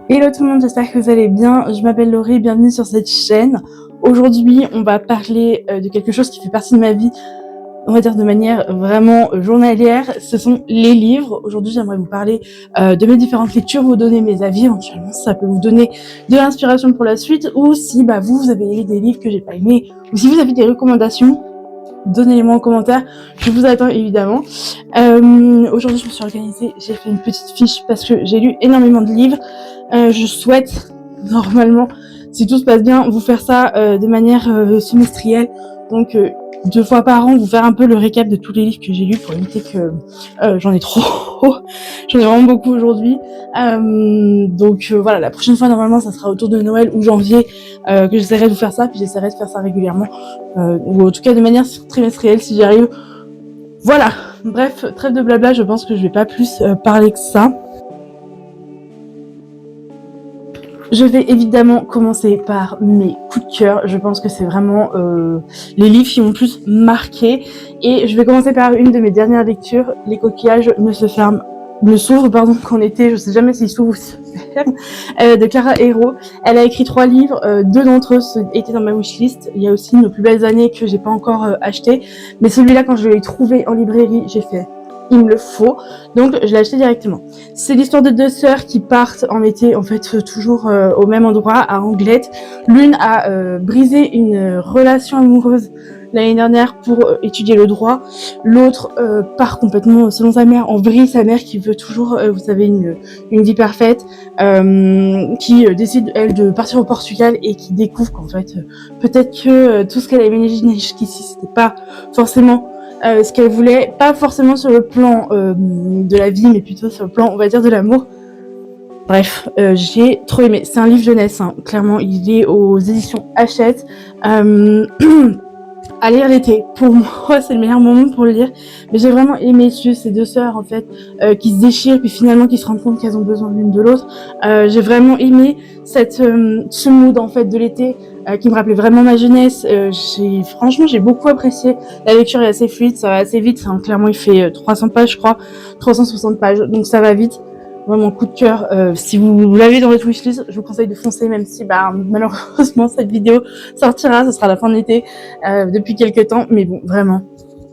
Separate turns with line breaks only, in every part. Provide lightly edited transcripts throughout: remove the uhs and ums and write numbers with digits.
Hello tout le monde, j'espère que vous allez bien. Je m'appelle Laurie, bienvenue sur cette chaîne. Aujourd'hui, on va parler de quelque chose qui fait partie de ma vie, on va dire de manière vraiment journalière. Ce sont les livres. Aujourd'hui, j'aimerais vous parler de mes différentes lectures, vous donner mes avis. Éventuellement, ça peut vous donner de l'inspiration pour la suite. Ou si vous avez lu des livres que j'ai pas aimés, ou si vous avez des recommandations, donnez-les-moi en commentaire, je vous attends évidemment. Aujourd'hui, je me suis organisée, j'ai fait une petite fiche parce que j'ai lu énormément de livres. Je souhaite, normalement, si tout se passe bien, vous faire ça de manière semestrielle. Donc, 2 fois par an, vous faire un peu le récap de tous les livres que j'ai lus pour éviter que j'en ai trop. J'en ai vraiment beaucoup aujourd'hui. Voilà, la prochaine fois, normalement, ça sera autour de Noël ou janvier que j'essaierai de vous faire ça. Puis j'essaierai de faire ça régulièrement. Ou en tout cas de manière trimestrielle si j'y arrive. Voilà. Bref, trêve de blabla, je pense que je vais pas plus parler que ça. Je vais évidemment commencer par mes coups de cœur. Je pense que c'est vraiment les livres qui m'ont plus marqué. Et je vais commencer par une de mes dernières lectures. Les coquillages ne s'ouvrent qu'en été. Je sais jamais s'ils s'ouvrent ou se ferment. De Clara Hérault. Elle a écrit 3 livres. 2 d'entre eux étaient dans ma wishlist. Il y a aussi Nos plus belles années que j'ai pas encore acheté. Mais celui-là, quand je l'ai trouvé en librairie, j'ai fait il me le faut, donc je l'ai acheté directement. C'est l'histoire de 2 sœurs qui partent en été, en fait, toujours au même endroit, à Anglette. L'une a brisé une relation amoureuse l'année dernière pour étudier le droit. L'autre part complètement, selon sa mère, en vrille. Sa mère qui veut toujours, vous savez, une vie parfaite, qui décide, elle, de partir au Portugal et qui découvre qu'en fait, peut-être que tout ce qu'elle avait imaginé jusqu'ici, c'était pas forcément ce qu'elle voulait, pas forcément sur le plan de la vie, mais plutôt sur le plan, on va dire, de l'amour. Bref, j'ai trop aimé. C'est un livre jeunesse, hein. Clairement, il est aux éditions Hachette. À lire l'été. Pour moi, c'est le meilleur moment pour le lire. Mais j'ai vraiment aimé suivre ces 2 sœurs, en fait, qui se déchirent, puis finalement qui se rendent compte qu'elles ont besoin l'une de l'autre. J'ai vraiment aimé ce mood, en fait, de l'été, qui me rappelait vraiment ma jeunesse. Franchement, j'ai beaucoup apprécié. La lecture est assez fluide, ça va assez vite. Enfin, clairement, il fait 300 pages, je crois. 360 pages. Donc ça va vite. Vraiment coup de cœur. Si vous l'avez dans votre wishlist, je vous conseille de foncer, même si malheureusement cette vidéo sortira, ce sera la fin de l'été depuis quelques temps, mais bon, vraiment,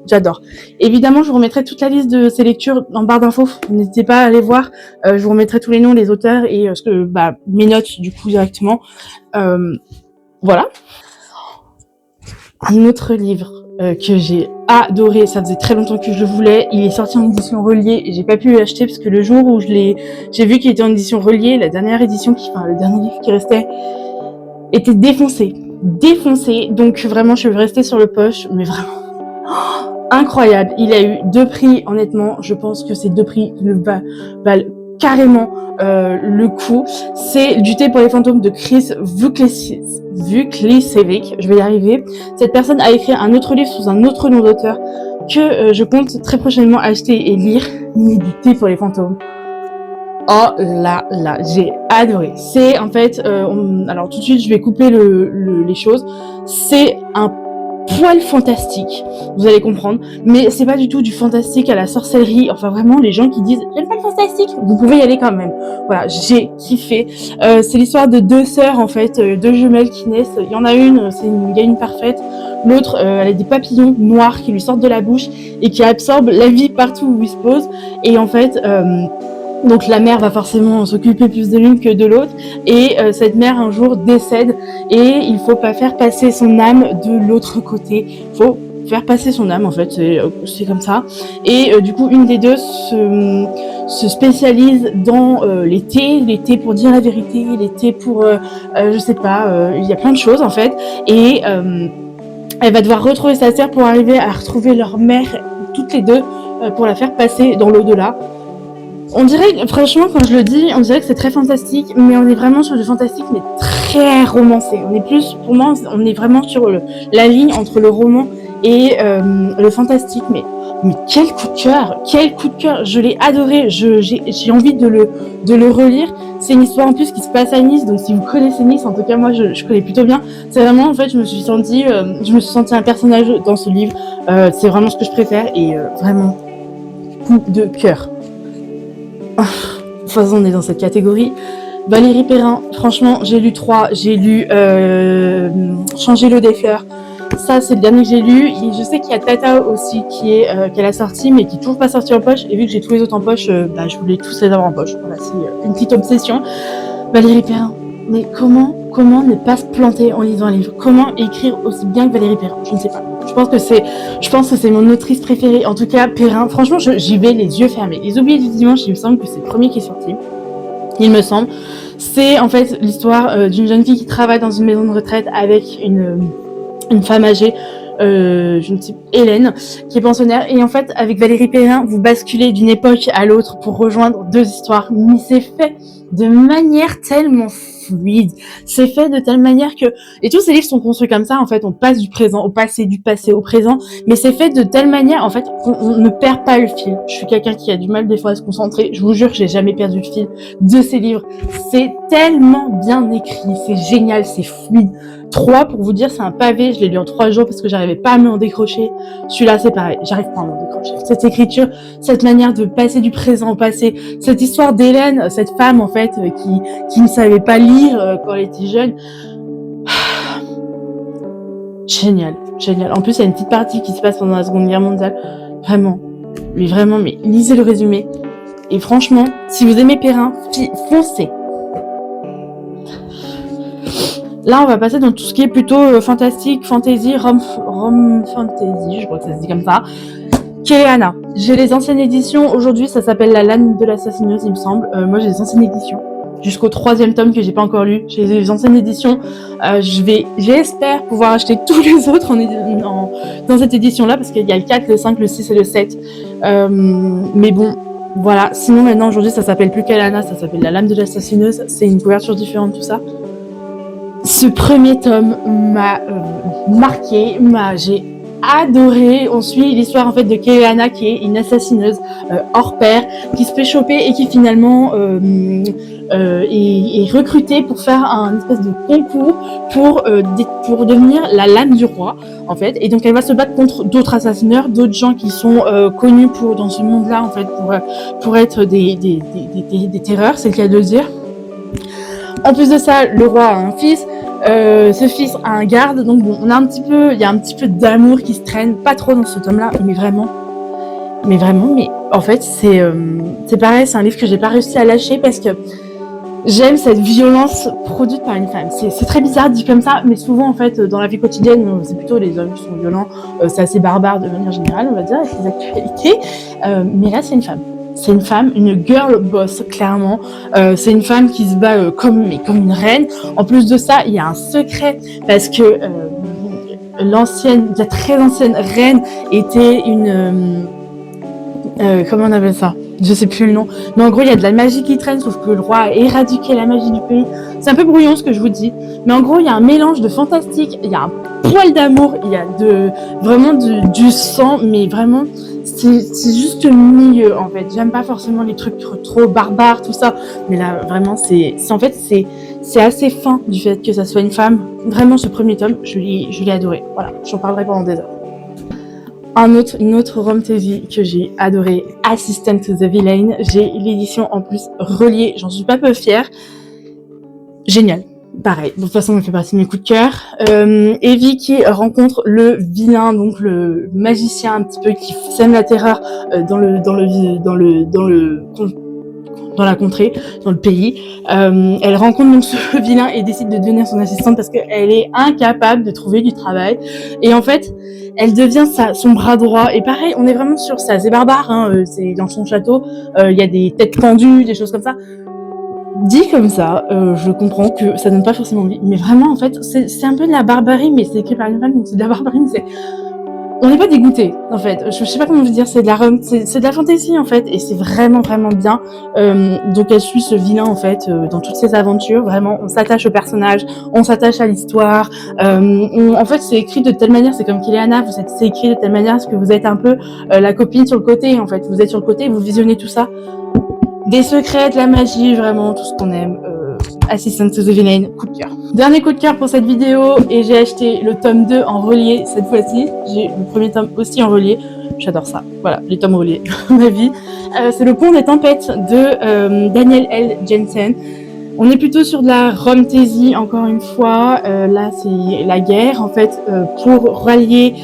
j'adore. Évidemment, je vous remettrai toute la liste de ces lectures en barre d'infos. N'hésitez pas à aller voir. Je vous remettrai tous les noms des auteurs et mes notes du coup directement. Voilà. Un autre livre que j'ai adoré, ça faisait très longtemps que je le voulais, il est sorti en édition reliée et j'ai pas pu l'acheter parce que le jour où j'ai vu qu'il était en édition reliée, le dernier livre qui restait était défoncé, donc vraiment je suis restée sur le poche, mais vraiment incroyable. Il a eu 2 prix, honnêtement, je pense que ces 2 prix valent carrément le coup. C'est Du thé pour les fantômes de Chris Vuklicevic, je vais y arriver. Cette personne a écrit un autre livre sous un autre nom d'auteur que je compte très prochainement acheter et lire, mais Du thé pour les fantômes. Oh là là, j'ai adoré. C'est en fait, alors tout de suite je vais couper les choses. C'est un poil fantastique, vous allez comprendre, mais c'est pas du tout du fantastique à la sorcellerie. Enfin vraiment, les gens qui disent j'aime pas le fantastique, vous pouvez y aller quand même. Voilà, j'ai kiffé. C'est l'histoire de 2 sœurs en fait, 2 jumelles qui naissent. Il y en a une, c'est une gamine parfaite. L'autre, elle a des papillons noirs qui lui sortent de la bouche et qui absorbent la vie partout où ils se posent. Et en fait, donc la mère va forcément s'occuper plus de l'une que de l'autre et cette mère un jour décède et il faut pas faire passer son âme de l'autre côté. Il faut faire passer son âme en fait, c'est comme ça. Et du coup une des deux se spécialise dans les thés pour dire la vérité, les thés pour je sais pas, il y a plein de choses en fait et elle va devoir retrouver sa sœur pour arriver à retrouver leur mère toutes les deux pour la faire passer dans l'au-delà. On dirait, franchement, quand je le dis, on dirait que c'est très fantastique, mais on est vraiment sur du fantastique, mais très romancé. Pour moi, on est vraiment sur la ligne entre le roman et le fantastique, mais quel coup de cœur, je l'ai adoré, j'ai envie de le relire. C'est une histoire en plus qui se passe à Nice, donc si vous connaissez Nice, en tout cas moi je connais plutôt bien. C'est vraiment, en fait, je me suis sentie un personnage dans ce livre. C'est vraiment ce que je préfère et vraiment coup de cœur. Enfin, on est dans cette catégorie. Valérie Perrin, franchement, j'ai lu 3, j'ai lu Changer l'eau des fleurs. Ça, c'est le dernier que j'ai lu. Et je sais qu'il y a Tata aussi qu'elle a sorti, mais qui est toujours pas sorti en poche. Et vu que j'ai tous les autres en poche, je voulais tous les avoir en poche. Voilà, c'est une petite obsession. Valérie Perrin, mais comment ne pas se planter en lisant un livre? Comment écrire aussi bien que Valérie Perrin? Je ne sais pas. Je pense que c'est mon autrice préférée. En tout cas, Perrin, franchement, j'y vais les yeux fermés. Les Oubliés du dimanche, il me semble que c'est le premier qui est sorti. Il me semble. C'est en fait l'histoire d'une jeune fille qui travaille dans une maison de retraite avec une femme âgée, je ne sais, Hélène, qui est pensionnaire. Et en fait, avec Valérie Perrin, vous basculez d'une époque à l'autre pour rejoindre deux histoires. Mais c'est fait de manière tellement fluide. C'est fait de telle manière que... Et tous ces livres sont construits comme ça, en fait. On passe du présent au passé, du passé au présent. Mais c'est fait de telle manière, en fait, qu'on ne perd pas le fil. Je suis quelqu'un qui a du mal des fois à se concentrer. Je vous jure que j'ai jamais perdu le fil de ces livres. C'est tellement bien écrit. C'est génial, c'est fluide. 3, pour vous dire, c'est un pavé, je l'ai lu en 3 jours parce que j'arrivais pas à m'en décrocher. Celui-là, c'est pareil, j'arrive pas à m'en décrocher. Cette écriture, cette manière de passer du présent au passé, cette histoire d'Hélène, cette femme, en fait, qui ne savait pas lire quand elle était jeune. Génial, génial. En plus, il y a une petite partie qui se passe pendant la Seconde Guerre mondiale. Vraiment, mais lisez le résumé. Et franchement, si vous aimez Perrin, foncez. Là, on va passer dans tout ce qui est plutôt fantastique, fantasy, rom fantasy, je crois que ça se dit comme ça. Kéléana. J'ai les anciennes éditions. Aujourd'hui, ça s'appelle La lame de l'assassineuse, il me semble. Moi, j'ai les anciennes éditions. Jusqu'au 3e tome que j'ai pas encore lu. J'ai les anciennes éditions. J'espère pouvoir acheter tous les autres dans cette édition-là, parce qu'il y a le 4, le 5, le 6 et le 7. Mais bon, voilà. Sinon, maintenant, aujourd'hui, ça s'appelle plus Kéléana, ça s'appelle La lame de l'assassineuse. C'est une couverture différente, tout ça. Ce premier tome m'a marqué, j'ai adoré. On suit l'histoire en fait de Kéléana, qui est une assassineuse hors pair, qui se fait choper et qui finalement est recrutée pour faire un espèce de concours pour devenir la lame du roi en fait. Et donc elle va se battre contre d'autres assassineurs, d'autres gens qui sont connus dans ce monde-là en fait pour être des terreurs, c'est le cas de le dire. En plus de ça, le roi a un fils. Ce fils a un garde, donc bon, il y a un petit peu d'amour qui se traîne, pas trop dans ce tome-là, mais vraiment, en fait, c'est pareil, c'est un livre que j'ai pas réussi à lâcher parce que j'aime cette violence produite par une femme. C'est très bizarre dit comme ça, mais souvent, en fait, dans la vie quotidienne, c'est plutôt les hommes qui sont violents, c'est assez barbare de manière générale, on va dire, avec les actualités, mais là, c'est une femme. C'est une femme, une girl boss, clairement. C'est une femme qui se bat comme une reine. En plus de ça, il y a un secret parce que la très ancienne reine était une... comment on appelle ça? Je sais plus le nom. Mais en gros, il y a de la magie qui traîne, sauf que le roi a éradiqué la magie du pays. C'est un peu brouillon ce que je vous dis. Mais en gros, il y a un mélange de fantastique, il y a un poil d'amour, il y a vraiment du sang, mais vraiment... C'est juste le milieu en fait. J'aime pas forcément les trucs trop barbares, tout ça. Mais là, vraiment, c'est assez fin du fait que ça soit une femme. Vraiment, ce premier tome, je l'ai adoré. Voilà, j'en parlerai pendant des heures. Une autre rom-tv que j'ai adoré, Assistant to the Villain. J'ai l'édition en plus reliée, j'en suis pas peu fière. Génial. Pareil, de toute façon, elle fait partie de mes coups de cœur. Evie qui rencontre le vilain, donc le magicien un petit peu qui sème la terreur dans la contrée, dans le pays. Elle rencontre donc ce vilain et décide de devenir son assistante parce qu'elle est incapable de trouver du travail. Et en fait, elle devient son bras droit. Et pareil, on est vraiment sur ça. C'est barbare, hein. C'est dans son château. Il y a des têtes pendues, des choses comme ça. Dit comme ça, je comprends que ça donne pas forcément envie, mais vraiment en fait c'est un peu de la barbarie, mais c'est écrit par une femme, donc c'est de la barbarie, mais on n'est pas dégoûté en fait. Je sais pas comment vous dire, c'est de la fantaisie en fait, et c'est vraiment bien. Donc elle suit ce vilain en fait dans toutes ses aventures. Vraiment, on s'attache au personnage, on s'attache à l'histoire. En fait, c'est écrit de telle manière, c'est comme Kéléana, c'est écrit de telle manière parce que vous êtes un peu la copine sur le côté en fait. Vous êtes sur le côté, vous visionnez tout ça. Des secrets, de la magie, vraiment tout ce qu'on aime. Assistant to the Villain, coup de cœur. Dernier coup de cœur pour cette vidéo, et j'ai acheté le tome 2 en relié cette fois-ci. J'ai le premier tome aussi en relié. J'adore ça. Voilà, les tomes reliés dans ma vie. C'est Le Pont des Tempêtes de Daniel L. Jensen. On est plutôt sur de la romtaisie, encore une fois. Là, c'est la guerre, en fait, pour rallier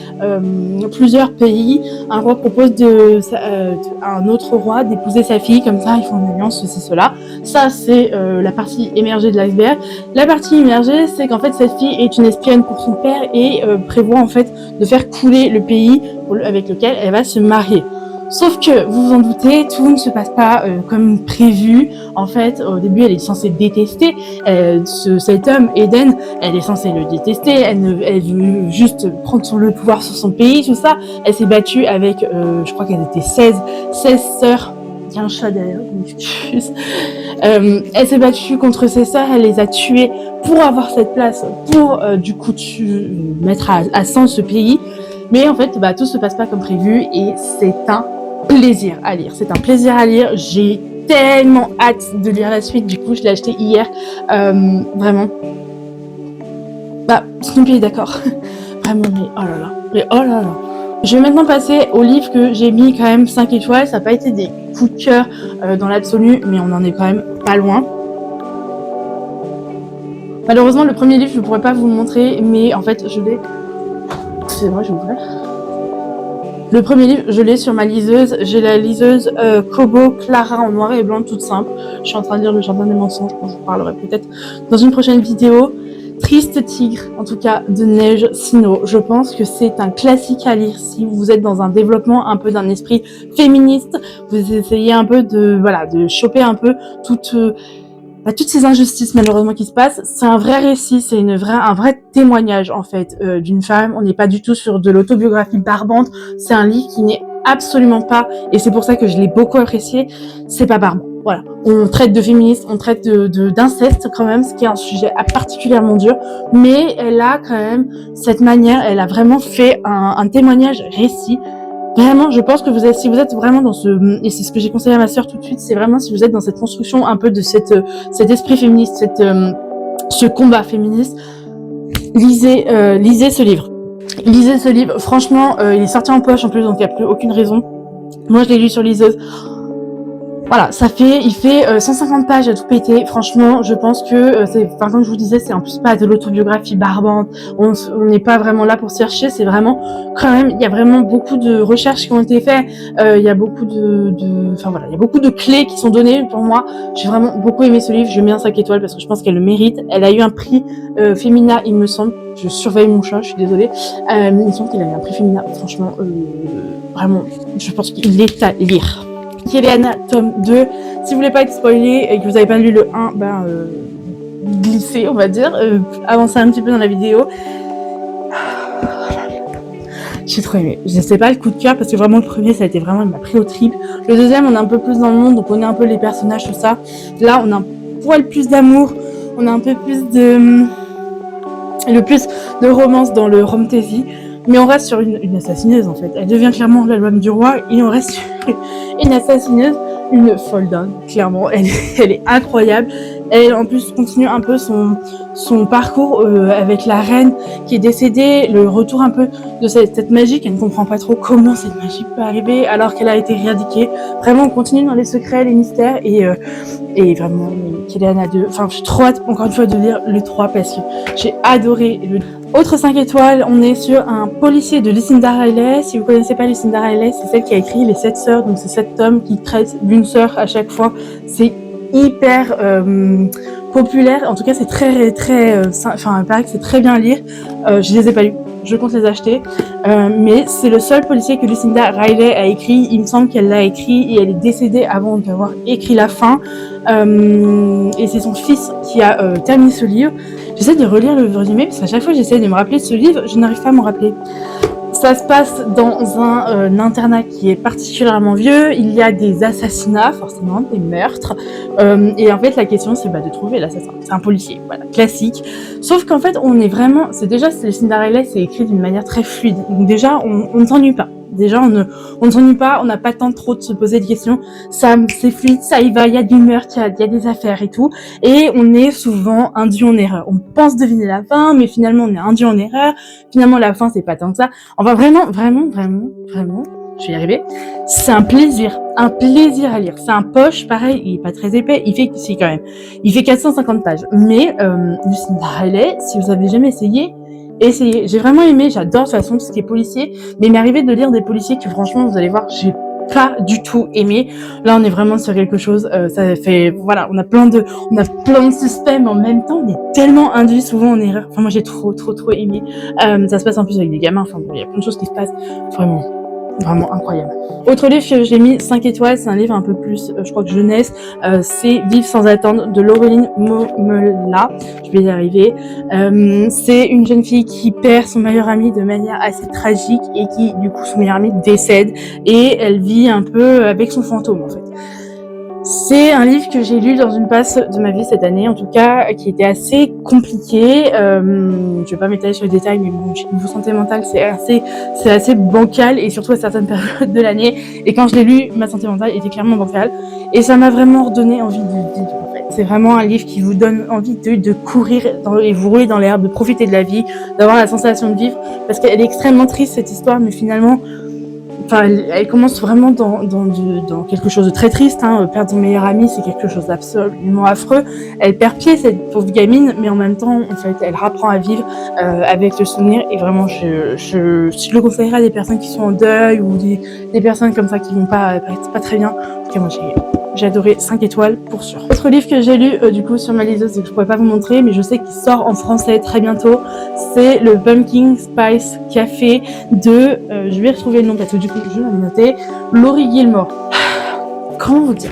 plusieurs pays. Un roi propose à un autre roi d'épouser sa fille, comme ça, ils font une alliance, ceci, cela. Ça, c'est la partie émergée de l'iceberg. La partie immergée, c'est qu'en fait, cette fille est une espionne pour son père et prévoit, en fait, de faire couler le pays avec lequel elle va se marier. Sauf que, vous vous en doutez, tout ne se passe pas comme prévu. En fait, au début, elle est censée détester cet homme, Eden. Elle est censée le détester. Elle veut juste prendre le pouvoir sur son pays, tout ça. Elle s'est battue avec, je crois qu'elle était 16 sœurs. Il y a un chat derrière, je m'excuse. Elle s'est battue contre ses sœurs, elle les a tuées pour avoir cette place, pour du coup mettre à 100 ce pays. Mais en fait, tout se passe pas comme prévu et c'est un plaisir à lire. C'est un plaisir à lire. J'ai tellement hâte de lire la suite. Du coup, je l'ai acheté hier. Vraiment. Snoopy est d'accord. Vraiment, mais oh là là. Mais oh là là. Je vais maintenant passer au livre que j'ai mis quand même 5 étoiles. Ça n'a pas été des coups de cœur dans l'absolu, mais on en est quand même pas loin. Malheureusement, le premier livre, je ne pourrais pas vous le montrer, mais en fait, je l'ai... C'est vrai, je vais ouvrir. Le premier livre, je l'ai sur ma liseuse. J'ai la liseuse Kobo Clara en noir et blanc, toute simple. Je suis en train de lire Le Jardin des mensonges, dont je vous parlerai peut-être dans une prochaine vidéo. Triste tigre, en tout cas, de Neige Sino. Je pense que c'est un classique à lire si vous êtes dans un développement un peu d'un esprit féministe. Vous essayez un peu de choper un peu toutes ces injustices malheureusement qui se passent. C'est un vrai récit, c'est un vrai témoignage en fait d'une femme. On n'est pas du tout sur de l'autobiographie barbante. C'est un livre qui n'est absolument pas, et c'est pour ça que je l'ai beaucoup apprécié, c'est pas barbant. Voilà, on traite de féministe, on traite d'inceste quand même, ce qui est un sujet particulièrement dur, mais elle a quand même cette manière, elle a vraiment fait un témoignage récit. Vraiment, je pense que si vous êtes vraiment dans et c'est ce que j'ai conseillé à ma sœur tout de suite, c'est vraiment si vous êtes dans cette construction un peu de cet esprit féministe, ce combat féministe, lisez ce livre. Lisez ce livre. Franchement, il est sorti en poche en plus, donc il n'y a plus aucune raison. Moi, je l'ai lu sur liseuse. Voilà, il fait 150 pages à tout péter. Franchement, je pense que comme je vous disais, c'est en plus pas de l'autobiographie barbante. On n'est pas vraiment là pour chercher. C'est vraiment, quand même, il y a vraiment beaucoup de recherches qui ont été faites. Il y a beaucoup il y a beaucoup de clés qui sont données pour moi. J'ai vraiment beaucoup aimé ce livre. Je mets un 5 étoiles parce que je pense qu'elle le mérite. Elle a eu un prix Femina, il me semble. Je surveille mon chat, je suis désolée. Il me semble qu'il a eu un prix Femina. Franchement, vraiment, je pense qu'il est à lire. Kéléana, tome 2. Si vous voulez pas être spoilé et que vous n'avez pas lu le 1, glissez, on va dire. Avancez un petit peu dans la vidéo. J'ai trop aimé. Je sais pas le coup de cœur parce que vraiment le premier, ça a été vraiment, il m'a pris au trip. Le deuxième, on est un peu plus dans le monde, donc on est un peu les personnages, tout ça. Là, on a un poil plus d'amour. On a un peu plus de romance dans le romtaisie. Mais on reste sur une assassineuse en fait. Elle devient clairement la lame du roi et on reste sur une assassineuse, une folle dingue, clairement. Elle est incroyable. Elle en plus continue un peu son parcours avec la reine qui est décédée, le retour un peu de cette magie qu'elle ne comprend pas trop comment cette magie peut arriver alors qu'elle a été éradiquée. Vraiment, on continue dans les secrets, les mystères et vraiment, Kéléana 2. Enfin, j'ai trop hâte encore une fois de lire le 3 parce que j'ai adoré le. Autre 5 étoiles, on est sur un policier de Lucinda Riley. Si vous connaissez pas Lucinda Riley, c'est celle qui a écrit Les 7 sœurs, donc c'est 7 tomes qui traitent d'une sœur à chaque fois. C'est hyper populaire, en tout cas c'est très il paraît que c'est très bien à lire. Je les ai pas lus, je compte les acheter, mais c'est le seul policier que Lucinda Riley a écrit. Il me semble qu'elle l'a écrit et elle est décédée avant d'avoir écrit la fin, et c'est son fils qui a terminé ce livre. J'essaie de relire le résumé parce qu'à chaque fois j'essaie de me rappeler de ce livre, je n'arrive pas à m'en rappeler. Ça se passe dans un internat qui est particulièrement vieux. Il y a des assassinats, forcément, des meurtres. Et en fait, la question, c'est de trouver l'assassin. C'est un policier, voilà, classique. Sauf qu'en fait, on est vraiment... C'est Cinderella, c'est écrit d'une manière très fluide. Donc déjà, on ne s'ennuie pas. Déjà, on ne s'ennuie pas, on n'a pas le temps trop de se poser des questions. C'est fluide, ça y va, il y a du meurtre, il y a des affaires et tout. Et on est souvent induit en erreur. On pense deviner la fin, mais finalement, on est induit en erreur. Finalement, la fin, c'est pas tant que ça. Enfin, vraiment, je vais y arriver. C'est un plaisir à lire. C'est un poche, pareil, il est pas très épais, si quand même, il fait 450 pages. Mais Lucinda Riley, si vous avez jamais essayé, essayez. J'ai vraiment aimé, j'adore de toute façon tout ce qui est policier, mais il m'est arrivé de lire des policiers que franchement, vous allez voir, j'ai pas du tout aimé. Là, on est vraiment sur quelque chose, ça fait, voilà, on a plein de suspects, mais en même temps, on est tellement induit souvent en erreur. Enfin, moi, j'ai trop aimé. Ça se passe en plus avec des gamins, enfin, bon, il y a plein de choses qui se passent. Vraiment incroyable. Autre livre que j'ai mis 5 étoiles, c'est un livre un peu plus, je crois que jeunesse, c'est Vivre sans attendre de Laureline Momela. Je vais y arriver. C'est une jeune fille qui perd son meilleur ami de manière assez tragique et qui, du coup, son meilleur ami décède et elle vit un peu avec son fantôme, en fait. C'est un livre que j'ai lu dans une passe de ma vie cette année, en tout cas, qui était assez compliqué. Je vais pas m'étaler sur les détails, mais bon, niveau santé mentale, c'est assez bancal, et surtout à certaines périodes de l'année. Et quand je l'ai lu, ma santé mentale était clairement bancale. Et ça m'a vraiment redonné envie de vivre, en fait. C'est vraiment un livre qui vous donne envie de courir et vous rouler dans l'herbe, de profiter de la vie, d'avoir la sensation de vivre. Parce qu'elle est extrêmement triste, cette histoire, mais finalement, enfin, elle commence vraiment dans quelque chose de très triste, hein. Perdre son meilleur ami, c'est quelque chose d'absolument affreux. Elle perd pied, cette pauvre gamine, mais en même temps, en fait, elle apprend à vivre avec le souvenir. Et vraiment, je le conseillerais à des personnes qui sont en deuil ou des personnes comme ça qui vont pas très bien. En tout cas, moi, j'ai adoré, 5 étoiles pour sûr. Autre livre que j'ai lu du coup sur ma liseuse et que je pourrais pas vous montrer, mais je sais qu'il sort en français très bientôt, c'est le Pumpkin Spice Café de, je vais retrouver le nom parce que du coup je l'avais noté, Laurie Gilmore. Comment vous dire,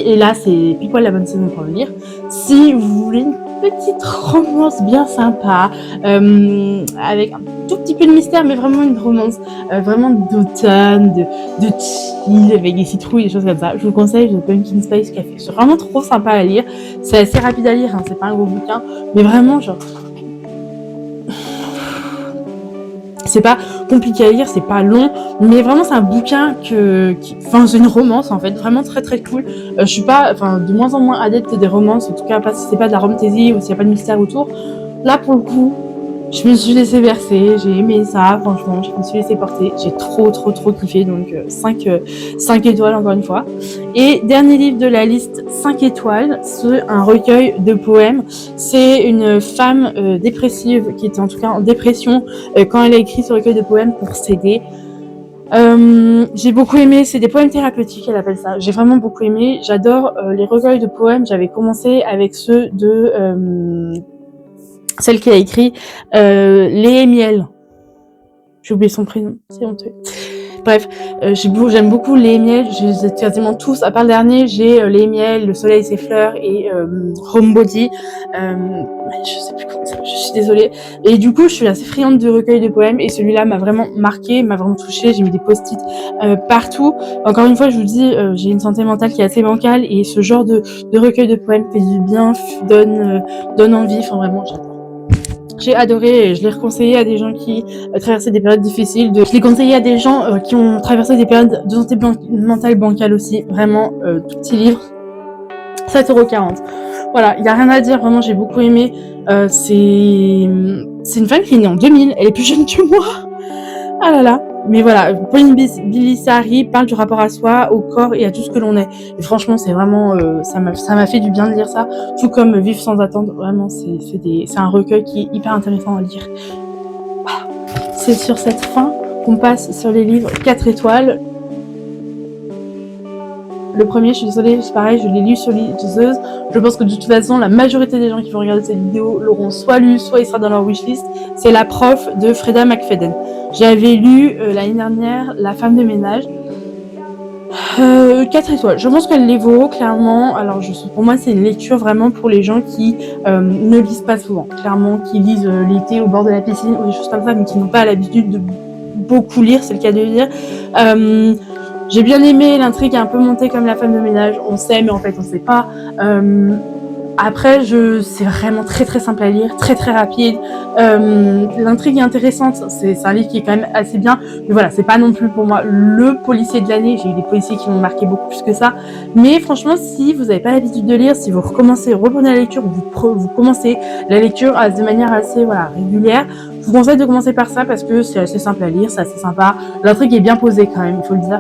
et là c'est pile poil la bonne saison pour le lire, si vous voulez une petite romance bien sympa, avec un tout petit peu de mystère, mais vraiment une romance vraiment d'automne, de chill, avec des citrouilles, des choses comme ça, je vous conseille le Pumpkin Spice Café. C'est vraiment trop sympa à lire, c'est assez rapide à lire, hein, c'est pas un gros bouquin, mais vraiment genre, c'est pas compliqué à lire, c'est pas long, mais vraiment c'est un bouquin enfin c'est une romance en fait, vraiment très cool. Je suis pas, enfin de moins en moins adepte des romances, en tout cas pas si c'est pas de la romantasy ou s'il y a pas de mystère autour. Là pour le coup, je me suis laissée bercer, j'ai aimé ça, franchement, je me suis laissée porter, j'ai trop kiffé, donc 5 étoiles encore une fois. Et dernier livre de la liste, 5 étoiles, c'est un recueil de poèmes. C'est une femme dépressive qui était en tout cas en dépression quand elle a écrit ce recueil de poèmes pour s'aider. J'ai beaucoup aimé, c'est des poèmes thérapeutiques, elle appelle ça. J'ai vraiment beaucoup aimé, j'adore les recueils de poèmes. J'avais commencé avec ceux de celle qui a écrit Léa Miel. J'ai oublié son prénom, c'est honteux. Bref, j'aime beaucoup Léa Miel, je les ai quasiment tous, à part le dernier, j'ai Léa Miel, Le Soleil et ses fleurs et Homebody. Je sais plus comment ça s'appelle, je suis désolée. Et du coup, je suis assez friande de recueils de poèmes et celui-là m'a vraiment marqué, m'a vraiment touchée, j'ai mis des post-it partout. Encore une fois, je vous dis, j'ai une santé mentale qui est assez bancale et ce genre de recueil de poèmes fait du bien, donne envie, enfin vraiment, j'adore. J'ai adoré et je l'ai reconseillé à des gens qui traversaient des périodes difficiles. Je l'ai conseillé à des gens qui ont traversé des périodes de santé mentale bancale aussi. Vraiment, tout petit livre. 7,40 €. Voilà, il n'y a rien à dire. Vraiment, j'ai beaucoup aimé. C'est une femme qui est née en 2000. Elle est plus jeune que moi. Ah là là. Mais voilà, Pauline Bilisari parle du rapport à soi, au corps et à tout ce que l'on est. Et franchement, c'est vraiment, ça m'a fait du bien de lire ça. Tout comme Vivre sans attendre. Vraiment, c'est un recueil qui est hyper intéressant à lire. Voilà. C'est sur cette fin qu'on passe sur les livres 4 étoiles. Le premier, je suis désolée, c'est pareil, je l'ai lu sur liseuse. Je pense que de toute façon, la majorité des gens qui vont regarder cette vidéo l'auront soit lu, soit il sera dans leur wishlist. C'est La prof de Freda McFadden. J'avais lu l'année dernière La femme de ménage. 4 étoiles. Je pense qu'elle les vaut, clairement. Alors, pour moi, c'est une lecture vraiment pour les gens qui ne lisent pas souvent. Clairement, qui lisent l'été au bord de la piscine ou des choses comme ça, mais qui n'ont pas l'habitude de beaucoup lire, c'est le cas de dire. J'ai bien aimé, l'intrigue est un peu montée comme La femme de ménage. On sait, mais en fait, on sait pas. Après, c'est vraiment très simple à lire, très rapide. L'intrigue est intéressante. C'est un livre qui est quand même assez bien. Mais voilà, c'est pas non plus pour moi le policier de l'année. J'ai eu des policiers qui m'ont marqué beaucoup plus que ça. Mais franchement, si vous n'avez pas l'habitude de lire, si vous reprenez la lecture, vous commencez la lecture de manière assez régulière, Je vous conseille de commencer par ça parce que c'est assez simple à lire, c'est assez sympa. L'intrigue est bien posée quand même, il faut le dire.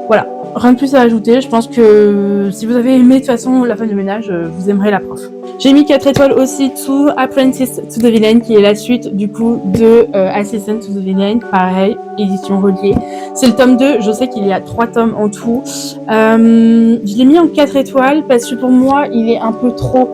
Voilà, rien de plus à ajouter. Je pense que si vous avez aimé de toute façon La femme de ménage, vous aimerez la prof. J'ai mis 4 étoiles aussi to Apprentice to the Villain, qui est la suite du coup de Assistant to the Villain, pareil, édition reliée. C'est le tome 2, je sais qu'il y a 3 tomes en tout. Je l'ai mis en 4 étoiles parce que pour moi, il est un peu trop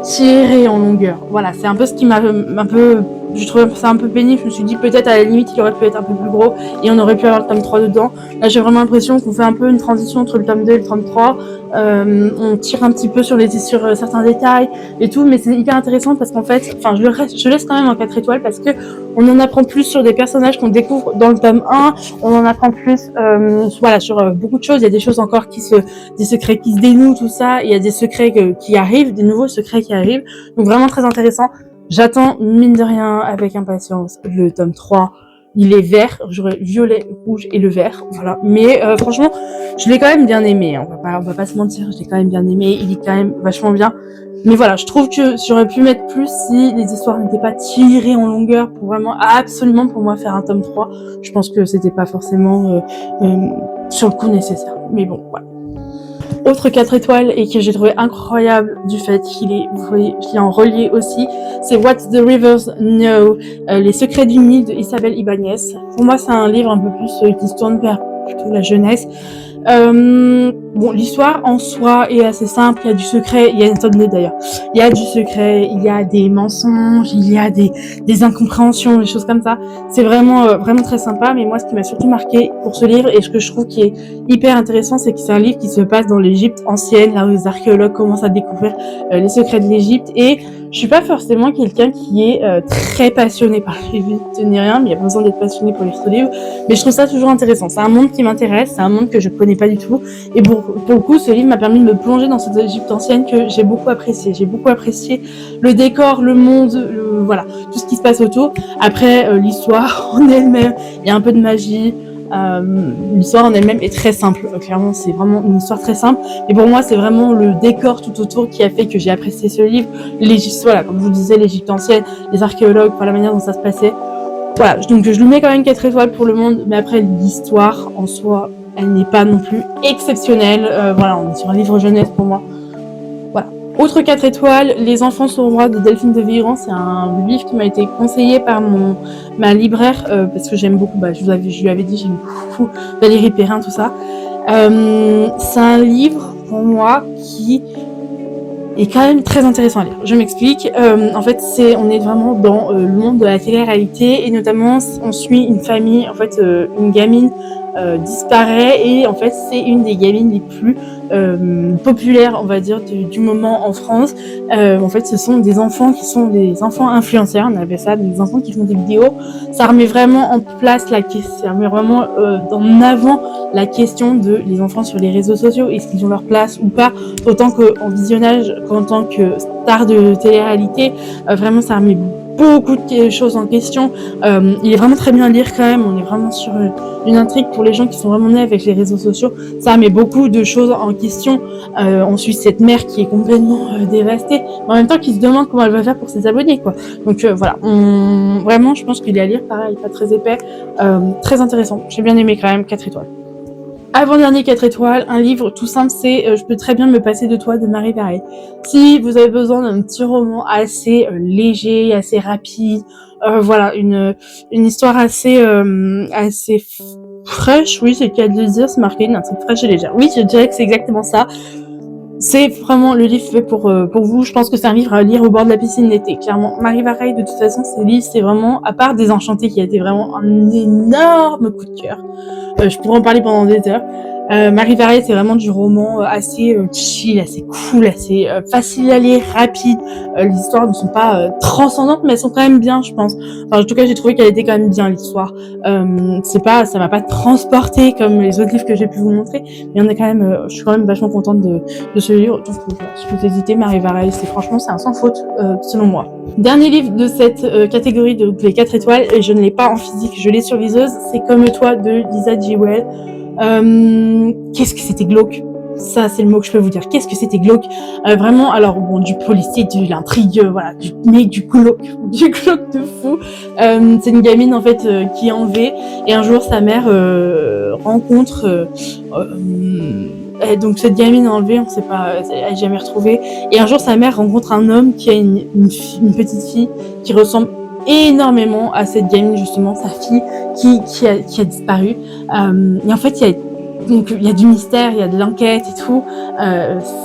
tiré en longueur. Voilà, c'est un peu ce qui m'a un peu... Je trouvais ça un peu pénible, je me suis dit peut-être à la limite il aurait pu être un peu plus gros et on aurait pu avoir le tome 3 dedans. Là j'ai vraiment l'impression qu'on fait un peu une transition entre le tome 2 et le tome 3. On tire un petit peu sur certains détails et tout, mais c'est hyper intéressant parce qu'en fait, enfin je laisse quand même en 4 étoiles parce que on en apprend plus sur des personnages qu'on découvre dans le tome 1, on en apprend plus voilà, sur beaucoup de choses, il y a des choses encore des secrets qui se dénouent, tout ça, il y a des secrets qui arrivent, des nouveaux secrets qui arrivent, donc vraiment très intéressant. J'attends, mine de rien, avec impatience, le tome 3. Il est vert, j'aurais violet, rouge et le vert, voilà. Mais franchement, je l'ai quand même bien aimé, hein. On va pas se mentir, je l'ai quand même bien aimé, il est quand même vachement bien. Mais voilà, je trouve que j'aurais pu mettre plus si les histoires n'étaient pas tirées en longueur pour vraiment, absolument pour moi, faire un tome 3. Je pense que c'était pas forcément sur le coup nécessaire. Mais bon, voilà. Autre 4 étoiles et que j'ai trouvé incroyable du fait qu'il est, vous voyez, je l'ai en relié aussi, c'est What the Rivers Know, les secrets du Nil de Isabelle Ibáñez. Pour moi, c'est un livre un peu plus qui se tourne vers plutôt la jeunesse. Bon, l'histoire en soi est assez simple, il y a du secret, il y a une tome 2 d'ailleurs, il y a du secret, il y a des mensonges, il y a des incompréhensions, des choses comme ça. C'est vraiment, vraiment très sympa, mais moi ce qui m'a surtout marqué pour ce livre, et ce que je trouve qui est hyper intéressant, c'est que c'est un livre qui se passe dans l'Égypte ancienne, là où les archéologues commencent à découvrir les secrets de l'Égypte, et je suis pas forcément quelqu'un qui est très passionné par l'Égypte ni rien, mais il y a pas besoin d'être passionné pour lire ce livre, mais je trouve ça toujours intéressant. C'est un monde qui m'intéresse, c'est un monde que je connais pas du tout, et pour le coup, ce livre m'a permis de me plonger dans cette Égypte ancienne que j'ai beaucoup apprécié. J'ai beaucoup apprécié le décor, le monde, voilà, tout ce qui se passe autour. Après, l'histoire en elle-même, il y a un peu de magie. L'histoire en elle-même est très simple. Clairement, c'est vraiment une histoire très simple. Et pour moi, c'est vraiment le décor tout autour qui a fait que j'ai apprécié ce livre. Voilà, comme je vous disais, l'Égypte ancienne, les archéologues, par la manière dont ça se passait. Voilà, donc je lui mets quand même 4 étoiles pour le monde, mais après l'histoire en soi, elle n'est pas non plus exceptionnelle. Voilà, on est sur un livre jeunesse pour moi. Voilà. Autre 4 étoiles, Les enfants sont rois de Delphine de Vigan. C'est un livre qui m'a été conseillé par ma libraire parce que j'aime beaucoup, je lui avais dit, j'aime beaucoup Valérie Perrin, tout ça. C'est un livre pour moi qui est quand même très intéressant à lire. Je m'explique. En fait, on est vraiment dans le monde de la télé-réalité et notamment on suit une famille, en fait, une gamine disparaît et en fait c'est une des gamines les plus populaires, on va dire, du moment en France. En fait, ce sont des enfants qui sont des enfants influenceurs, on appelle ça, des enfants qui font des vidéos. Ça remet vraiment en place la question, ça remet vraiment en avant la question de les enfants sur les réseaux sociaux, est-ce qu'ils ont leur place ou pas, autant qu'en visionnage qu'en tant que star de télé-réalité. Vraiment, ça remet beaucoup de choses en question. Il est vraiment très bien à lire quand même. On est vraiment sur une intrigue pour les gens qui sont vraiment nés avec les réseaux sociaux. Ça met beaucoup de choses en question. On suit cette mère qui est complètement dévastée, mais en même temps qui se demande comment elle va faire pour ses abonnés, quoi. Donc voilà, vraiment, je pense qu'il est à lire, pareil, pas très épais, très intéressant. J'ai bien aimé quand même, 4 étoiles. Avant-dernier 4 étoiles, un livre tout simple, c'est Je peux très bien me passer de toi de Marie Varey. Si vous avez besoin d'un petit roman assez léger, assez rapide, voilà, une histoire assez fraîche, oui, c'est le cas de le dire, c'est marqué une intrigue fraîche et légère. Oui, je dirais que c'est exactement ça. C'est vraiment le livre fait pour vous. Je pense que c'est un livre à lire au bord de la piscine l'été. Clairement, Marie Varey, de toute façon, ces livres, c'est vraiment, à part Désenchanté, qui a été vraiment un énorme coup de cœur. Je pourrais en parler pendant des heures. Marie Varey, c'est vraiment du roman assez chill, assez cool, assez facile à lire, rapide. Les histoires ne sont pas transcendantes, mais elles sont quand même bien, je pense. Enfin, en tout cas, j'ai trouvé qu'elle était quand même bien, l'histoire. Ça m'a pas transporté comme les autres livres que j'ai pu vous montrer, mais je suis quand même vachement contente de ce livre. Donc, si vous hésitez, Marie Varey, c'est un sans faute, selon moi. Dernier livre de cette catégorie de les 4 étoiles, et je ne l'ai pas en physique, je l'ai sur liseuse, c'est Comme toi de Lisa Jewell. Qu'est-ce que c'était glauque. Ça, c'est le mot que je peux vous dire. Qu'est-ce que c'était glauque. Vraiment, alors bon, du policier, de l'intrigue, voilà, mais du glauque de fou. C'est une gamine en fait qui est enlevée et un jour sa mère rencontre donc cette gamine enlevée, on sait pas, elle est jamais retrouvée. Et un jour sa mère rencontre un homme qui a une petite fille qui ressemble énormément à cette gamine justement, sa fille qui a disparu. Et en fait il y a du mystère, il y a de l'enquête et tout.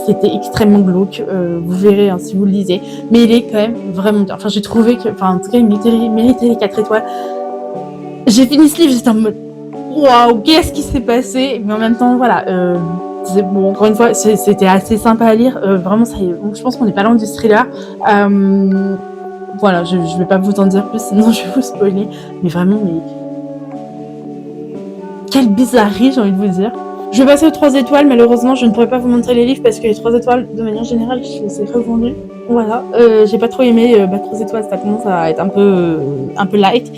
C'était extrêmement glauque, vous verrez hein, si vous le lisez. Mais il est quand même vraiment bien. Enfin, j'ai trouvé que, en tout cas, il méritait les 4 étoiles. J'ai fini ce livre, j'étais en mode waouh, qu'est-ce qui s'est passé? Mais en même temps, voilà. Bon, encore une fois, c'était assez sympa à lire. Vraiment, je pense qu'on n'est pas loin du thriller. Voilà, je vais pas vous en dire plus, sinon je vais vous spoiler. Mais vraiment, quelle bizarrerie, j'ai envie de vous dire. Je vais passer aux 3 étoiles. Malheureusement, je ne pourrais pas vous montrer les livres parce que les 3 étoiles, de manière générale, je les ai revendus. Voilà. J'ai pas trop aimé 3 étoiles, ça commence à être un peu light.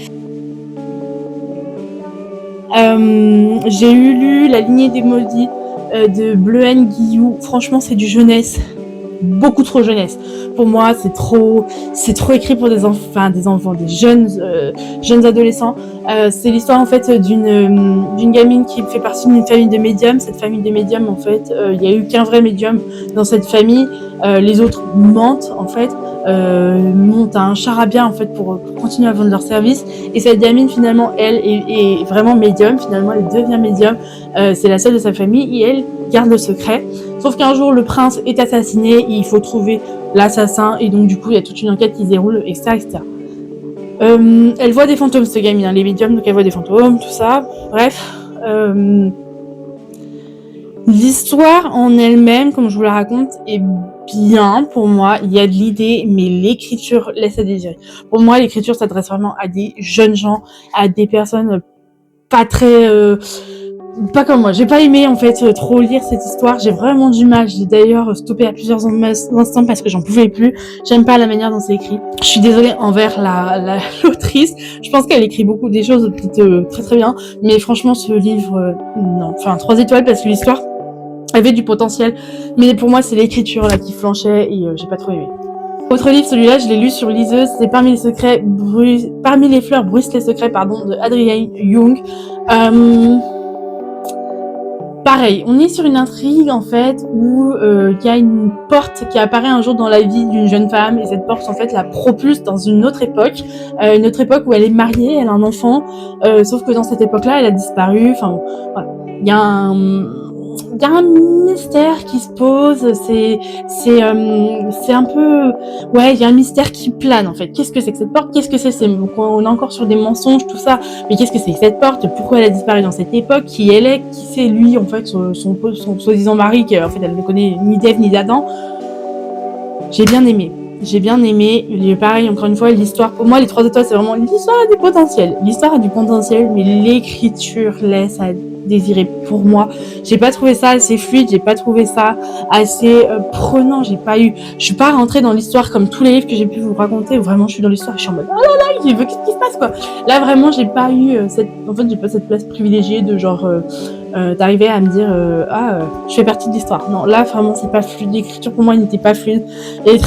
J'ai lu La lignée des maudits de Bleuen Guillou. Franchement, c'est du jeunesse. Beaucoup trop jeunesse. Pour moi, c'est trop écrit pour des enfants, des jeunes adolescents. C'est l'histoire en fait d'une gamine qui fait partie d'une famille de médiums. Cette famille de médiums, en fait, il y a eu qu'un vrai médium dans cette famille. Les autres mentent en fait, montent un charabia en fait pour continuer à vendre leurs services. Et cette gamine finalement, elle est vraiment médium. Finalement, elle devient médium. C'est la seule de sa famille et elle garde le secret. Sauf qu'un jour, le prince est assassiné et il faut trouver l'assassin. Et donc, du coup, il y a toute une enquête qui se déroule, etc. Elle voit des fantômes, cette gamine, hein, les médiums, donc elle voit des fantômes, tout ça. Bref. L'histoire en elle-même, comme je vous la raconte, est bien pour moi. Il y a de l'idée, mais l'écriture laisse à désirer. Pour moi, l'écriture s'adresse vraiment à des jeunes gens, à des personnes pas très... pas comme moi, j'ai pas aimé en fait trop lire cette histoire, j'ai vraiment du mal, j'ai d'ailleurs stoppé à plusieurs instants parce que j'en pouvais plus, j'aime pas la manière dont c'est écrit. Je suis désolée envers l'autrice, je pense qu'elle écrit beaucoup des choses très très bien, mais franchement ce livre, non, 3 étoiles parce que l'histoire avait du potentiel, mais pour moi c'est l'écriture là qui flanchait et j'ai pas trop aimé. Autre livre, celui-là, je l'ai lu sur liseuse, c'est Parmi les fleurs bruissent les secrets, de Adrienne Young. Pareil, on est sur une intrigue en fait où il y a une porte qui apparaît un jour dans la vie d'une jeune femme et cette porte en fait la propulse dans une autre époque où elle est mariée, elle a un enfant, sauf que dans cette époque-là, elle a disparu. Enfin, voilà. Il y a un mystère qui se pose, c'est un peu, ouais, il y a un mystère qui plane en fait. Qu'est-ce que c'est que cette porte? Qu'est-ce que c'est? On est encore sur des mensonges, tout ça. Mais qu'est-ce que c'est que cette porte? Pourquoi elle a disparu dans cette époque? Qui elle est? Qui c'est lui en fait, son soi-disant mari, qui en fait elle ne connaît ni d'Ève ni d'Adam. J'ai bien aimé. Pareil, encore une fois, l'histoire, pour moi, les 3 étoiles, c'est vraiment l'histoire a du potentiel. L'histoire a du potentiel, mais l'écriture laisse à désirer pour moi. J'ai pas trouvé ça assez fluide, j'ai pas trouvé ça assez prenant, je suis pas rentrée dans l'histoire comme tous les livres que j'ai pu vous raconter, où vraiment je suis dans l'histoire, je suis en mode, oh là là, qu'est-ce qui se passe, quoi. Là, vraiment, j'ai pas cette place privilégiée de genre, d'arriver à me dire, je fais partie de l'histoire. Non, là, vraiment, c'est pas fluide. L'écriture, pour moi, il n'était pas fluide. Il est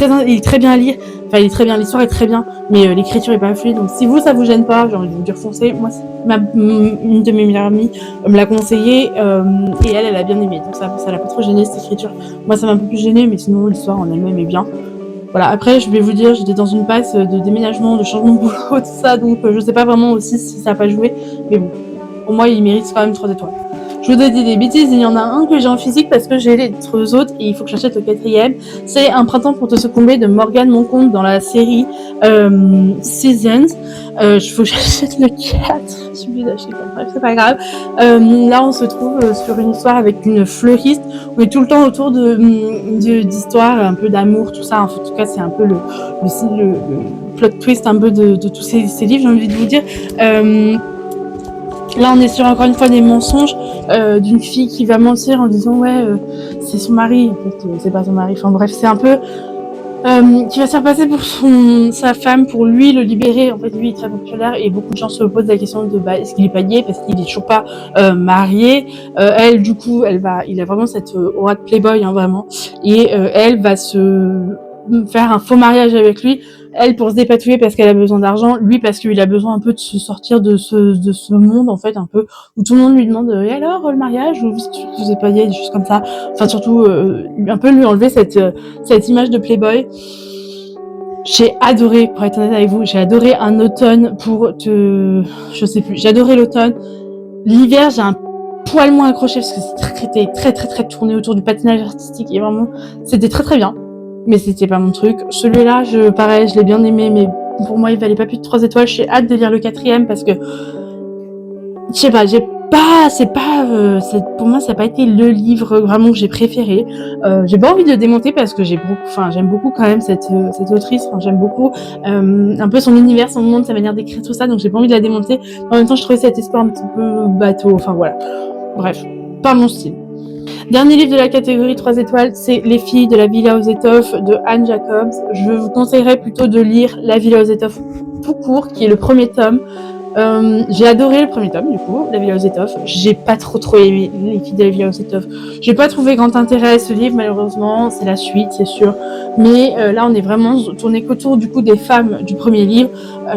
très bien à lire. Enfin, il est très bien, l'histoire est très bien, mais l'écriture est pas fluide. Donc, si ça vous gêne pas, j'ai envie de vous dire foncez. Moi, une de mes meilleures amies me l'a conseillé, et elle a bien aimé. Donc, ça l'a pas trop gêné, cette écriture. Moi, ça m'a un peu plus gêné, mais sinon, l'histoire en elle-même est bien. Voilà, après, je vais vous dire, j'étais dans une passe de déménagement, de changement de boulot, tout ça, donc je sais pas vraiment aussi si ça a pas joué, mais bon, pour moi, il mérite quand même 3 étoiles. Je vous dis des bêtises, il y en a un que j'ai en physique parce que j'ai les 3 autres et il faut que j'achète le 4e. C'est Un printemps pour te succomber de Morgane Monconte dans la série Seasons. Il faut que j'achète le 4. J'ai oublié d'acheter le 4, bref, c'est pas grave. Là, on se trouve sur une histoire avec une fleuriste. On est tout le temps autour d'histoires, un peu d'amour, tout ça. En tout cas, c'est un peu le plot twist un peu de tous ces livres, j'ai envie de vous dire. Là, on est sur encore une fois des mensonges d'une fille qui va mentir en disant c'est son mari, en fait, c'est pas son mari. Enfin bref, c'est un peu qui va se faire passer pour sa femme, pour lui le libérer. En fait, lui il est très populaire et beaucoup de gens se posent la question de est-ce qu'il est pas gay parce qu'il est toujours pas marié. Elle, du coup, il a vraiment cette aura de playboy, hein, vraiment. Et elle va se faire un faux mariage avec lui. Elle pour se dépatouiller parce qu'elle a besoin d'argent, lui parce qu'il a besoin un peu de se sortir de ce monde en fait un peu où tout le monde lui demande et alors le mariage ou vous êtes pas gay, des choses comme ça. Enfin surtout un peu lui enlever cette image de playboy. J'ai adoré, pour être honnête avec vous, j'ai adoré un automne je sais plus, j'ai adoré l'automne. L'hiver, j'ai un poil moins accroché parce que c'était très tourné autour du patinage artistique et vraiment, c'était très bien. Mais c'était pas mon truc. Celui-là, pareil, je l'ai bien aimé, mais pour moi, il valait pas plus de 3 étoiles. J'ai hâte de lire le 4e parce que, je sais pas, pour moi, ça n'a pas été le livre vraiment que j'ai préféré. J'ai pas envie de le démonter parce que j'aime beaucoup quand même cette autrice. Enfin, j'aime beaucoup un peu son univers, son monde, sa manière d'écrire tout ça. Donc j'ai pas envie de la démonter. En même temps, je trouvais cette histoire un petit peu bateau. Enfin voilà. Bref, pas mon style. Dernier livre de la catégorie 3 étoiles, c'est Les filles de la Villa aux étoffes de Anne Jacobs. Je vous conseillerais plutôt de lire La Villa aux étoffes tout court, qui est le premier tome. J'ai adoré le premier tome, du coup, La Villa aux étoffes. J'ai pas trop aimé Les filles de la Villa aux étoffes. J'ai pas trouvé grand intérêt à ce livre, malheureusement. C'est la suite, c'est sûr. Mais là, on est vraiment tourné qu'autour, du coup, des femmes du premier livre,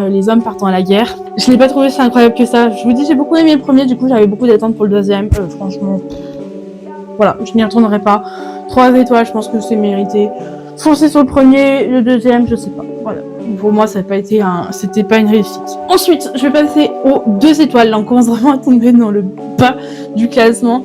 les hommes partant à la guerre. Je l'ai pas trouvé si incroyable que ça. Je vous dis, j'ai beaucoup aimé le premier, du coup, j'avais beaucoup d'attentes pour le deuxième. Franchement... Voilà, je n'y retournerai pas. 3 étoiles, je pense que c'est mérité. Foncez sur le premier, le deuxième, je sais pas. Voilà. Pour moi, c'était pas une réussite. Ensuite, je vais passer aux 2 étoiles. Là, on commence vraiment à tomber dans le bas du classement.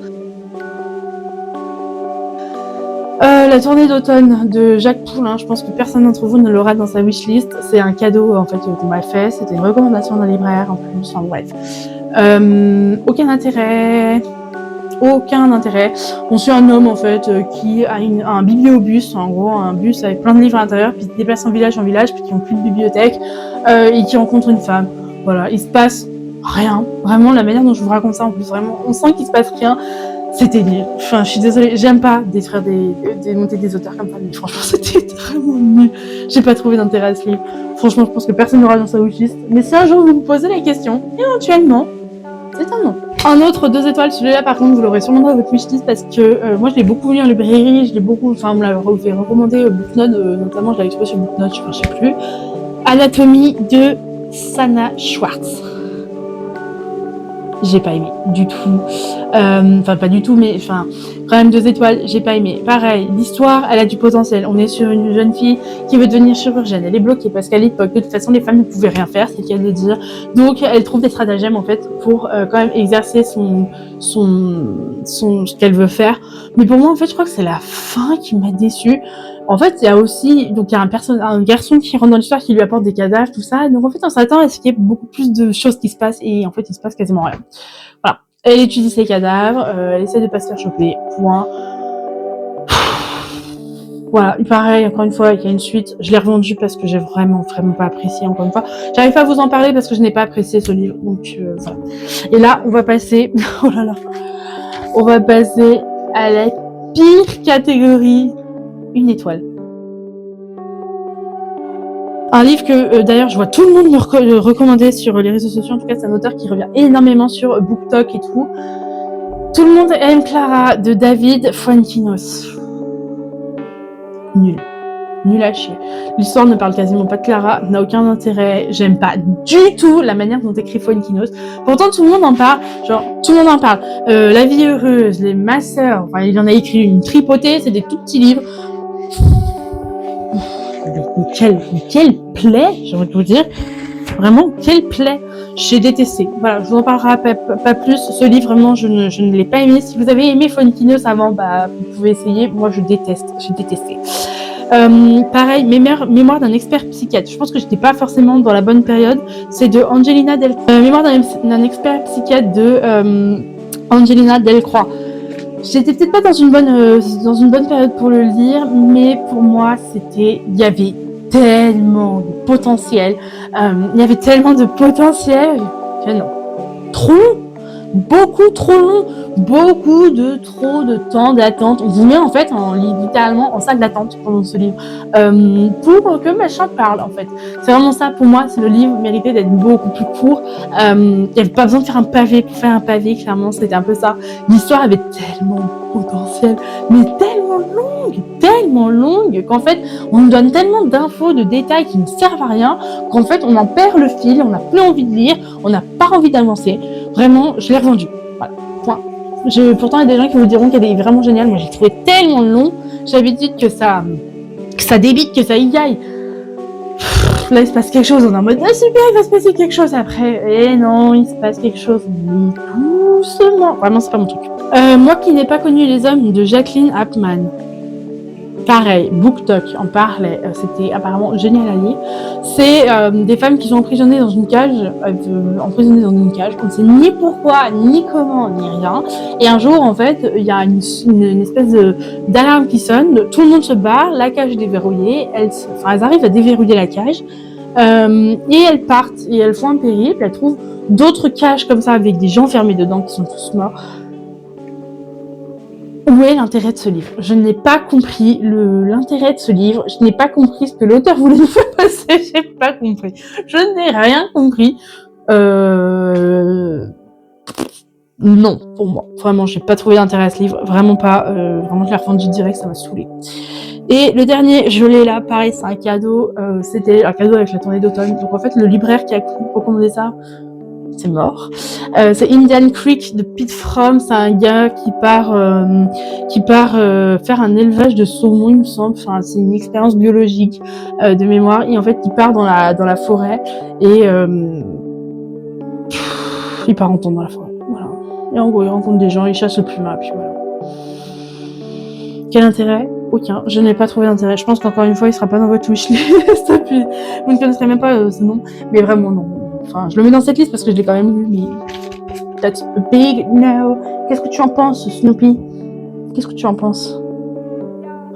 La tournée d'automne de Jacques Poulain, je pense que personne d'entre vous ne l'aura dans sa wishlist. C'est un cadeau, en fait, qu'on m'a fait. C'était une recommandation d'un libraire, en plus. Enfin, bref. Aucun intérêt. On suit un homme en fait qui a un bibliobus, en gros un bus avec plein de livres à l'intérieur, puis il se déplace en village, puis qui n'ont plus de bibliothèque, et qui rencontre une femme. Voilà, il se passe rien. Vraiment, la manière dont je vous raconte ça, en plus, vraiment, on sent qu'il se passe rien. C'était nul. Enfin, je suis désolée, j'aime pas détruire démonter des auteurs comme ça, mais franchement, c'était vraiment nul. J'ai pas trouvé d'intérêt à ce livre. Franchement, je pense que personne n'aura dans sa wishlist. Mais si un jour vous vous posez la question, éventuellement, c'est un non. Un autre 2 étoiles, celui-là par contre vous l'aurez sûrement dans votre wishlist parce que moi je l'ai beaucoup lu en librairie, on me l'a fait recommander Booknote, notamment je l'avais trouvé sur Booknote, je sais plus. Anatomie de Sana Schwartz. J'ai pas aimé du tout. Enfin pas du tout, mais quand même 2 étoiles, j'ai pas aimé. Pareil, l'histoire, elle a du potentiel. On est sur une jeune fille qui veut devenir chirurgienne. Elle est bloquée parce qu'à l'époque, de toute façon, les femmes ne pouvaient rien faire, c'est le cas de le dire. Donc elle trouve des stratagèmes en fait pour quand même exercer ce qu'elle veut faire. Mais pour moi, en fait, je crois que c'est la fin qui m'a déçue. En fait, il y a aussi un garçon qui rentre dans l'histoire qui lui apporte des cadavres, tout ça. Donc en fait, on s'attend à ce qu'il y ait beaucoup plus de choses qui se passent et en fait, il se passe quasiment rien. Voilà. Elle étudie ses cadavres, elle essaie de pas se faire choper. Point. Voilà, pareil, encore une fois, il y a une suite. Je l'ai revendu parce que j'ai vraiment pas apprécié, encore une fois. J'arrive pas à vous en parler parce que je n'ai pas apprécié ce livre. Donc, voilà. Et là, on va passer... oh là là. On va passer à la pire catégorie. 1 étoile. Un livre que d'ailleurs je vois tout le monde me recommander sur les réseaux sociaux. En tout cas, c'est un auteur qui revient énormément sur BookTok et tout. Tout le monde aime Clara de David Fuenquinos. Nul à chier. L'histoire ne parle quasiment pas de Clara, n'a aucun intérêt. J'aime pas du tout la manière dont écrit Fuenquinos. Pourtant, tout le monde en parle. La vie heureuse, les masseurs. Enfin, il en a écrit une tripotée. C'est des tout petits livres. Quelle plaie, j'ai envie de vous dire. Vraiment, quelle plaie. J'ai détesté. Voilà, je vous en parlerai pas plus. Ce livre, vraiment, je ne l'ai pas aimé. Si vous avez aimé Fuenquinos avant, vous pouvez essayer. Moi, je déteste. J'ai détesté. Pareil, Mémoire d'un expert psychiatre. Je pense que j'étais pas forcément dans la bonne période. C'est de Angelina Delcroix. Mémoire d'un expert psychiatre de Angelina Delcroix. J'étais peut-être pas dans une bonne période pour le lire, mais pour moi, il y avait tellement de potentiel. Que non. Trop beaucoup trop long, beaucoup de trop de temps d'attente. On vous met en fait littéralement en salle d'attente pendant ce livre pour que machin parle en fait. C'est vraiment ça pour moi, c'est le livre méritait d'être beaucoup plus court. Il n'y avait pas besoin de faire un pavé pour faire un pavé, clairement c'était un peu ça. L'histoire avait tellement de potentiel, mais tellement longue qu'en fait on nous donne tellement d'infos, de détails qui ne servent à rien qu'en fait on en perd le fil, on n'a plus envie de lire, on n'a pas envie d'avancer. Vraiment, je l'ai revendu. Voilà, point. Pourtant, il y a des gens qui vous diront qu'elle est vraiment géniale. Moi, j'ai trouvé tellement long. J'ai l'habitude que ça débite, que ça y aille. Là, il se passe quelque chose. On est en mode, ah super, il va se passer quelque chose après. Et non, il se passe quelque chose. Mais doucement. Vraiment, c'est pas mon truc. Moi qui n'ai pas connu les hommes de Jacqueline Apman. Pareil, BookTok en parlait, c'était apparemment génial à lire. C'est des femmes qui sont emprisonnées dans une cage, on ne sait ni pourquoi, ni comment, ni rien. Et un jour, en fait, il y a une espèce d'alarme qui sonne, tout le monde se barre, la cage est déverrouillée, elles arrivent à déverrouiller la cage, et elles partent, et elles font un périple, elles trouvent d'autres cages comme ça avec des gens fermés dedans qui sont tous morts. Où est l'intérêt de ce livre? Je n'ai pas compris l'intérêt de ce livre. Je n'ai pas compris ce que l'auteur voulait nous faire passer. J'ai pas compris. Je n'ai rien compris. Non, pour moi. Vraiment, j'ai pas trouvé d'intérêt à ce livre. Vraiment pas. Vraiment, je l'ai revendu direct, ça m'a saoulé. Et le dernier, je l'ai là, pareil, c'est un cadeau. C'était un cadeau avec la tournée d'automne. Donc en fait, le libraire qui a recommandé ça, c'est mort. C'est Indian Creek de Pete Fromm. C'est un gars qui part faire un élevage de saumon, il me semble. Enfin, c'est une expérience biologique de mémoire. Et en fait, il part dans la forêt et il part en temps dans la forêt. Voilà. Et en gros, il rencontre des gens, il chasse le puma, puis voilà. Quel intérêt? Aucun. Je n'ai pas trouvé d'intérêt. Je pense qu'encore une fois, il sera pas dans votre wishlist. Puis vous ne connaisserez même pas ce nom. Mais vraiment, non. Enfin, je le mets dans cette liste parce que je l'ai quand même lu, mais that's a big no. Qu'est-ce que tu en penses, Snoopy? Qu'est-ce que tu en penses?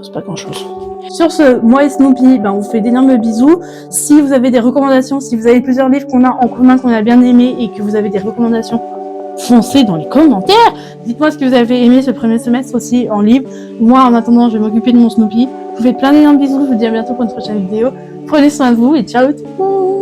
C'est pas grand-chose. Sur ce, moi et Snoopy, on vous fait d'énormes bisous. Si vous avez des recommandations, si vous avez plusieurs livres qu'on a en commun, qu'on a bien aimés et que vous avez des recommandations, foncez dans les commentaires. Dites-moi ce que vous avez aimé ce premier semestre aussi en livre. Moi, en attendant, je vais m'occuper de mon Snoopy. Je vous fais plein d'énormes bisous. Je vous dis à bientôt pour une prochaine vidéo. Prenez soin de vous et ciao tout le monde.